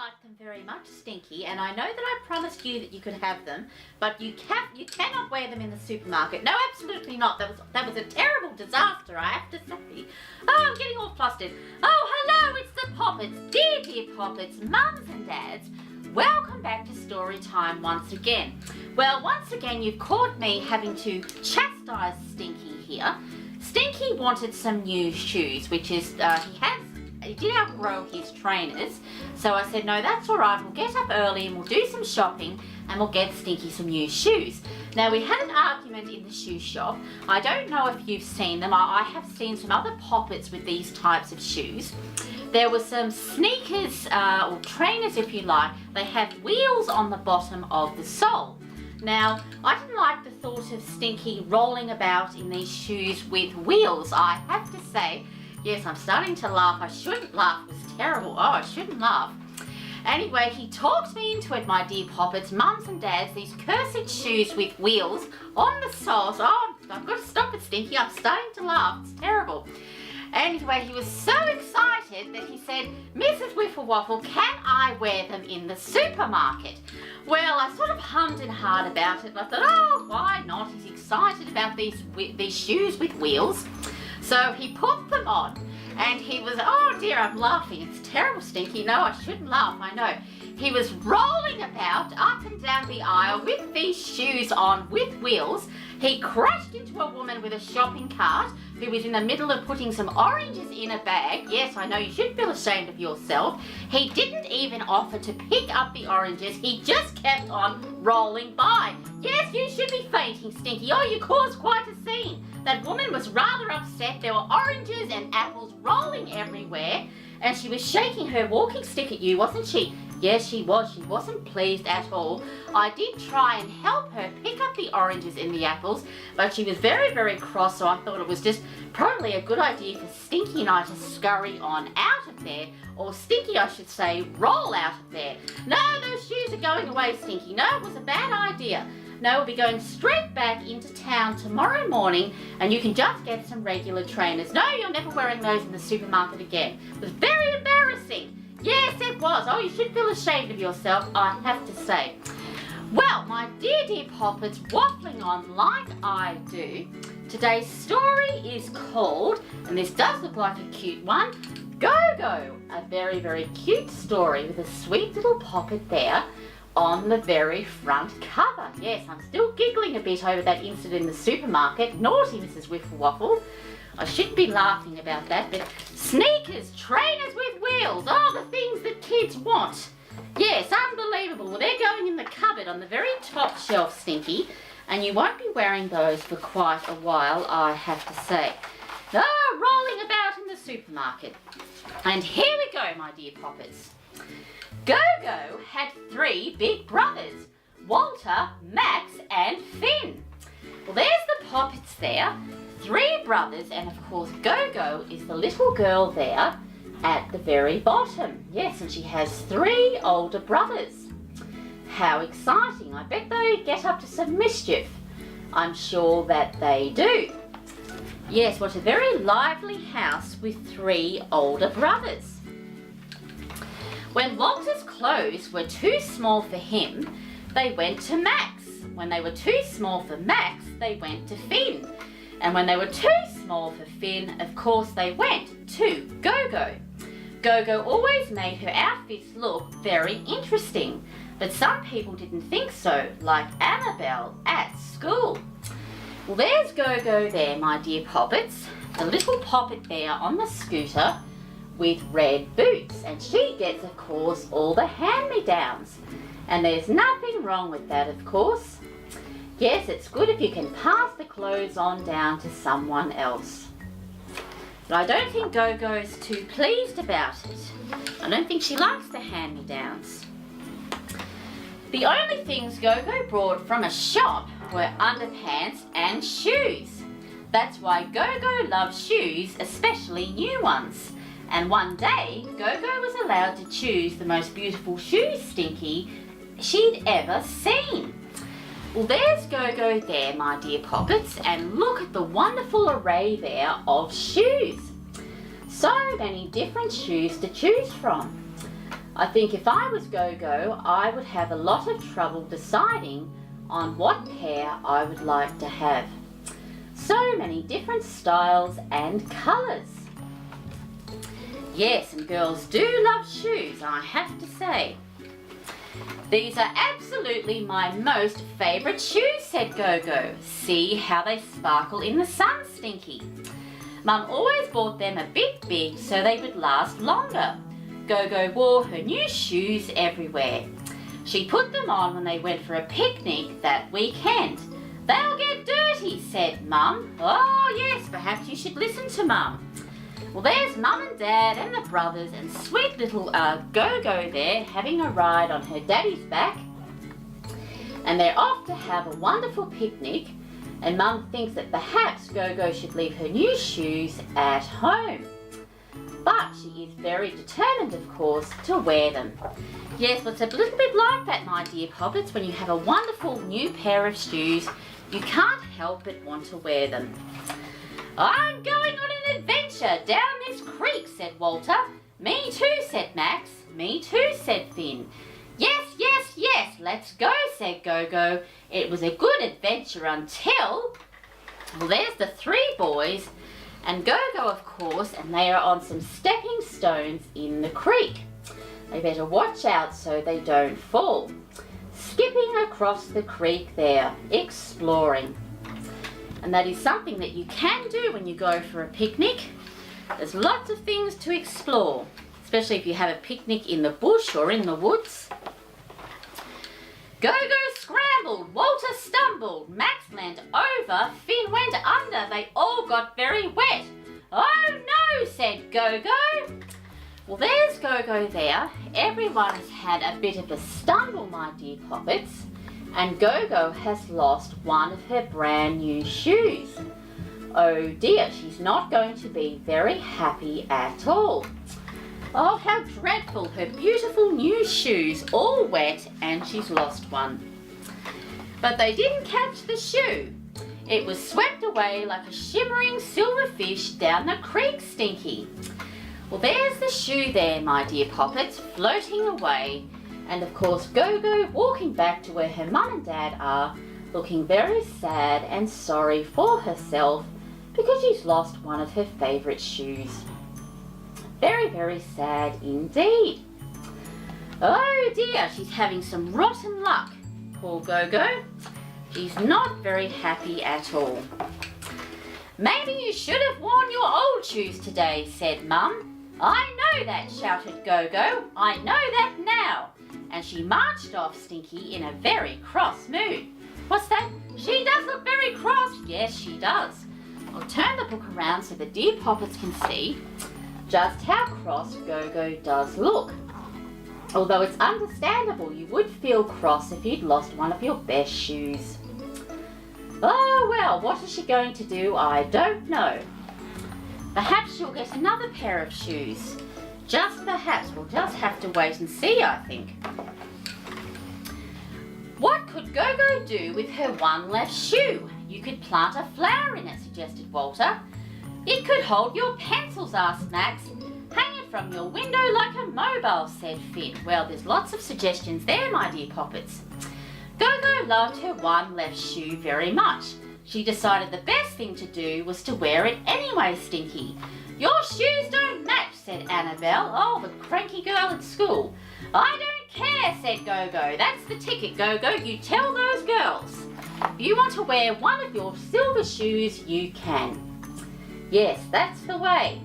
like them very much, Stinky, and I know that I promised you that you could have them, but you cannot wear them in the supermarket. No, absolutely not. That was a terrible disaster, I have to say. Oh, I'm getting all flustered. Oh, hello, it's the Poppets. Dear Poppets, mums and dads, welcome back to story time once again. Well, once again, you've caught me having to chastise Stinky here. Stinky wanted some new shoes, which is, he did outgrow his trainers. So I said, no, that's all right. We'll get up early and we'll do some shopping and we'll get Stinky some new shoes. Now, we had an argument in the shoe shop. I don't know if you've seen them. I have seen some other Poppets with these types of shoes. There were some sneakers, or trainers if you like. They have wheels on the bottom of the sole. Now, I didn't like the thought of Stinky rolling about in these shoes with wheels. I have to say, yes, I'm starting to laugh. I shouldn't laugh. It was terrible. Oh, I shouldn't laugh. Anyway, he talked me into it, my dear Poppets, mums and dads, these cursed shoes with wheels on the soles. Oh, I've got to stop it, Stinky. I'm starting to laugh. It's terrible. Anyway, he was so excited that he said, Mrs. Waffle, can I wear them in the supermarket? Well, I sort of hummed and hawed about it, and I thought, oh, why not? He's excited about these shoes with wheels. So he put them on, and he was, oh dear, I'm laughing. It's terrible, Stinky. No, I shouldn't laugh, I know. He was rolling about up and down the aisle with these shoes on with wheels. He crashed into a woman with a shopping cart who was in the middle of putting some oranges in a bag. Yes, I know, you should feel ashamed of yourself. He didn't even offer to pick up the oranges. He just kept on rolling by. Yes, you should be fainting, Stinky. Oh, you caused quite a scene. That woman was rather upset. There were oranges and apples rolling everywhere, and she was shaking her walking stick at you, wasn't she? Yes, she was. She wasn't pleased at all. I did try and help her pick up the oranges and the apples, but she was very, very cross, so I thought it was just probably a good idea for Stinky and I to scurry on out of there, or Stinky, I should say, roll out of there. No, those shoes are going away, Stinky. No, it was a bad idea. No, we'll be going straight back into town tomorrow morning, and you can just get some regular trainers. No, you're never wearing those in the supermarket again. It was very embarrassing. Yes, it was. Oh, you should feel ashamed of yourself, I have to say. Well, my dear Poppets, waffling on like I do, today's story is called, and this does look like a cute one, Go-Go. A very, very cute story with a sweet little Poppet there on the very front cover. Yes, I'm still giggling a bit over that incident in the supermarket. Naughty Mrs. Waffle. I shouldn't be laughing about that, but sneakers, trainers with wheels, oh, the things that kids want. Yes, unbelievable. Well, they're going in the cupboard on the very top shelf, Stinky, and you won't be wearing those for quite a while, I have to say. Rolling about in the supermarket. And here we go, my dear Poppets. Go-Go had 3 big brothers, Walter, Max and Finn. Well, there's the Poppets there, 3 brothers, and of course Go-Go is the little girl there at the very bottom. Yes, and she has 3 older brothers. How exciting. I bet they get up to some mischief. I'm sure that they do. Yes, what a very lively house with 3 older brothers. When Walter's clothes were too small for him, they went to Max. When they were too small for Max, they went to Finn. And when they were too small for Finn, of course they went to Go-Go. Go-Go always made her outfits look very interesting, but some people didn't think so, like Annabelle at school. Well, there's Go-Go there, my dear Poppets, the little Poppet there on the scooter with red boots, and she gets, of course, all the hand-me-downs. And there's nothing wrong with that, of course. Yes, it's good if you can pass the clothes on down to someone else. But I don't think Go-Go's too pleased about it. I don't think she likes the hand-me-downs. The only things Go-Go brought from a shop were underpants and shoes. That's why Go-Go loves shoes, especially new ones. And one day, Go-Go was allowed to choose the most beautiful shoes, Stinky, she'd ever seen. Well, there's Go-Go there, my dear Poppets, and look at the wonderful array there of shoes. So many different shoes to choose from. I think if I was Go-Go, I would have a lot of trouble deciding on what pair I would like to have. So many different styles and colours. Yes, and girls do love shoes, I have to say. These are absolutely my most favourite shoes, said Go-Go. See how they sparkle in the sun, Stinky. Mum always bought them a bit big so they would last longer. Go-Go wore her new shoes everywhere. She put them on when they went for a picnic that weekend. They'll get dirty, said Mum. Oh yes, perhaps you should listen to Mum. Well, there's Mum and Dad and the brothers and sweet little Go-Go there having a ride on her daddy's back. And they're off to have a wonderful picnic, and Mum thinks that perhaps Go-Go should leave her new shoes at home. But she is very determined, of course, to wear them. Yes, well, it's a little bit like that, my dear Poppets. When you have a wonderful new pair of shoes, you can't help but want to wear them. I'm going on an adventure down this creek, said Walter. Me too, said Max. Me too, said Finn. Yes, yes, yes, let's go, said Go-Go. It was a good adventure until... Well, there's the three boys and Go-Go, of course, and they are on some stepping stones in the creek. They better watch out so they don't fall. Skipping across the creek there, exploring. And that is something that you can do when you go for a picnic. There's lots of things to explore, especially if you have a picnic in the bush or in the woods. Go-Go scrambled, Walter stumbled, Max leant over, Finn went under, they all got very wet. Oh no, said Go-Go. Well, there's Go-Go there. Everyone has had a bit of a stumble, my dear Poppets. And Go-Go has lost one of her brand new shoes. Oh dear, she's not going to be very happy at all. Oh, how dreadful, her beautiful new shoes, all wet, and she's lost one. But they didn't catch the shoe. It was swept away like a shimmering silver fish down the creek, Stinky. Well, there's the shoe there, my dear Poppets, floating away. And of course, Go-Go walking back to where her mum and dad are, looking very sad and sorry for herself because she's lost one of her favourite shoes. Very, very sad indeed. Oh dear, she's having some rotten luck, poor Go-Go. She's not very happy at all. Maybe you should have worn your old shoes today, said Mum. I know that, shouted Go-Go. I know that now. And she marched off, Stinky, in a very cross mood. What's that? She does look very cross. Yes, she does. I'll turn the book around so the dear Poppets can see just how cross Go-Go does look. Although it's understandable, you would feel cross if you'd lost one of your best shoes. Oh well, what is she going to do? I don't know. Perhaps she'll get another pair of shoes. Just perhaps. We'll just have to wait and see, I think. What could Go-Go do with her one left shoe? You could plant a flower in it, suggested Walter. It could hold your pencils, asked Max. Hang it from your window like a mobile, said Finn. Well, there's lots of suggestions there, my dear Poppets. Go-Go loved her one left shoe very much. She decided the best thing to do was to wear it anyway, Stinky. Your shoes don't match, said Annabelle. Oh, the cranky girl at school. I don't care, said Go-Go. That's the ticket, Go-Go. You tell those girls. If you want to wear one of your silver shoes, you can. Yes, that's the way.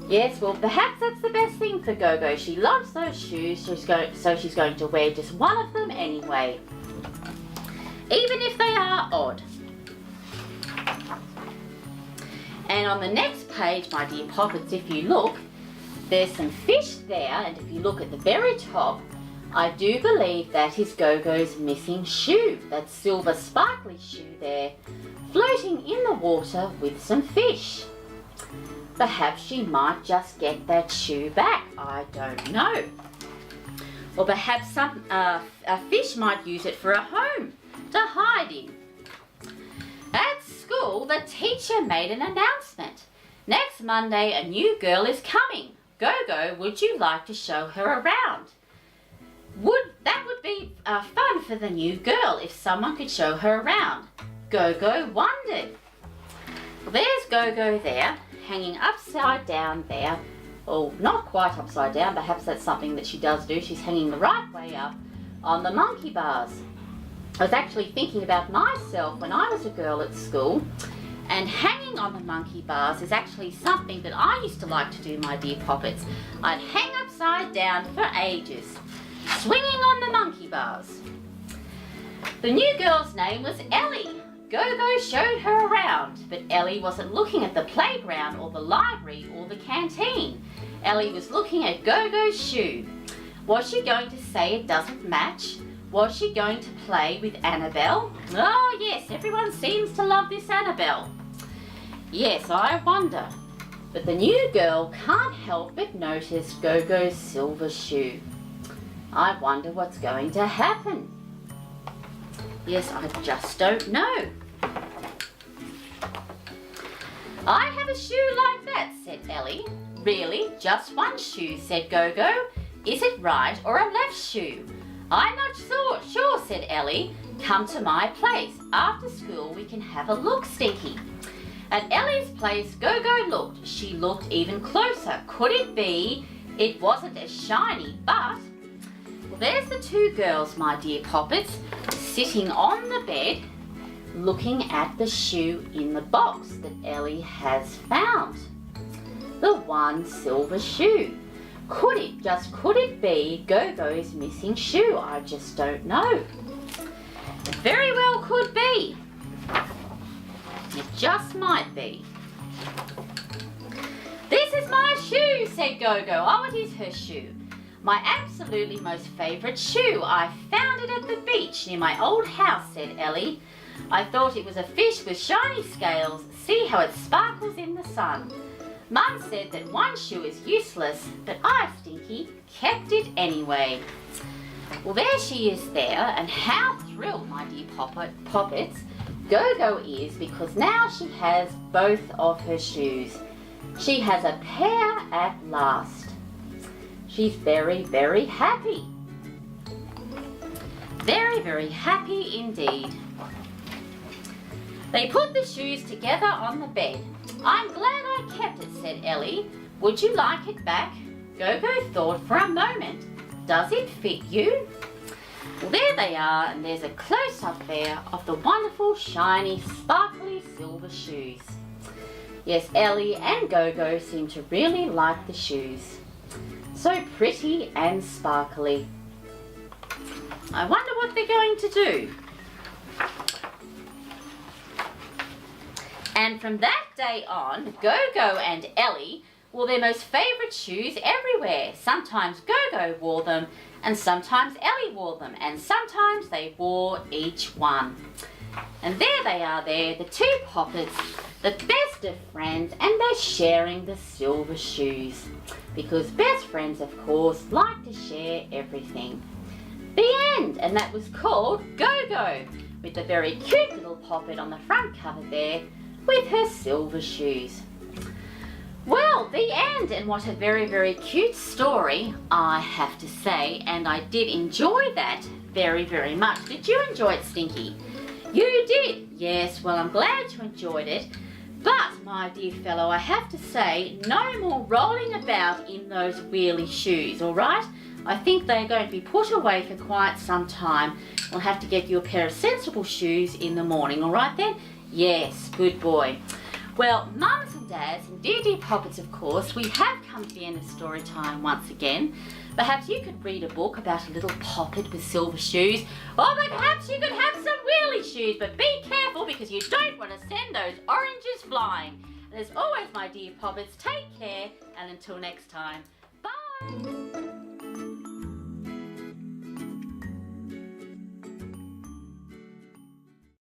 Yes, well, perhaps that's the best thing for Go-Go. She loves those shoes, so she's going to wear just one of them anyway. Even if they are odd. And on the next page, my dear Poppets, if you look, there's some fish there, and if you look at the very top, I do believe that is Go-Go's missing shoe, that silver sparkly shoe there, floating in the water with some fish. Perhaps she might just get that shoe back, I don't know. Or perhaps a fish might use it for a home to hide in. At school, the teacher made an announcement. Next Monday, a new girl is coming. Go-Go, would you like to show her around? That would be fun for the new girl if someone could show her around. Go-Go wondered. Well, there's Go-Go there, hanging upside down there. Oh, not quite upside down, perhaps that's something that she does do. She's hanging the right way up on the monkey bars. I was actually thinking about myself when I was a girl at school, and hanging on the monkey bars is actually something that I used to like to do, my dear poppets. I'd hang upside down for ages, swinging on the monkey bars. The new girl's name was Ellie. Go-Go showed her around, but Ellie wasn't looking at the playground or the library or the canteen. Ellie was looking at Go-Go's shoe. Was she going to say it doesn't match? Was she going to play with Annabelle? Oh yes, everyone seems to love this Annabelle. Yes, I wonder. But the new girl can't help but notice Go-Go's silver shoe. I wonder what's going to happen. Yes, I just don't know. I have a shoe like that, said Ellie. Really? Just one shoe, said Go-Go. Is it right or a left shoe? I'm not sure, said Ellie. Come to my place. After school we can have a look, Stinky. At Ellie's place, Go-Go looked. She looked even closer. Could it be it wasn't as shiny, but... Well, there's the two girls, my dear poppets, sitting on the bed, looking at the shoe in the box that Ellie has found. The one silver shoe. Could it be Go-Go's missing shoe? I just don't know. It very well could be. It just might be. This is my shoe, said Go-Go. Oh, it is her shoe. My absolutely most favourite shoe. I found it at the beach near my old house, said Ellie. I thought it was a fish with shiny scales. See how it sparkles in the sun. Mum said that one shoe is useless, but I, Stinky, kept it anyway. Well, there she is there, and how thrilled, my dear poppets, Go-Go is, because now she has both of her shoes. She has a pair at last. She's very, very happy. Very, very happy indeed. They put the shoes together on the bed. I'm glad I kept it, said Ellie. Would you like it back? Go-Go thought for a moment. Does it fit you? Well, there they are, and there's a close-up there of the wonderful, shiny, sparkly silver shoes. Yes, Ellie and Go-Go seem to really like the shoes. So pretty and sparkly. I wonder what they're going to do. And from that day on, Go-Go and Ellie wore their most favourite shoes everywhere. Sometimes Go-Go wore them, and sometimes Ellie wore them, and sometimes they wore each one. And there they are there, the two poppets, the best of friends, and they're sharing the silver shoes. Because best friends, of course, like to share everything. The end! And that was called Go-Go, with the very cute little poppet on the front cover there, with her silver shoes. Well, the end, and what a very, very cute story, I have to say, and I did enjoy that very, very much. Did you enjoy it, Stinky? You did? Yes, well, I'm glad you enjoyed it. But, my dear fellow, I have to say, no more rolling about in those wheelie shoes, all right? I think they're going to be put away for quite some time. We'll have to get you a pair of sensible shoes in the morning, all right then? Yes, good boy. Well, mums and dads, and dear, dear poppets, of course, we have come to the end of story time once again. Perhaps you could read a book about a little poppet with silver shoes, or perhaps you could have some wheelie shoes, but be careful because you don't want to send those oranges flying. And as always, my dear poppets, take care, and until next time, bye!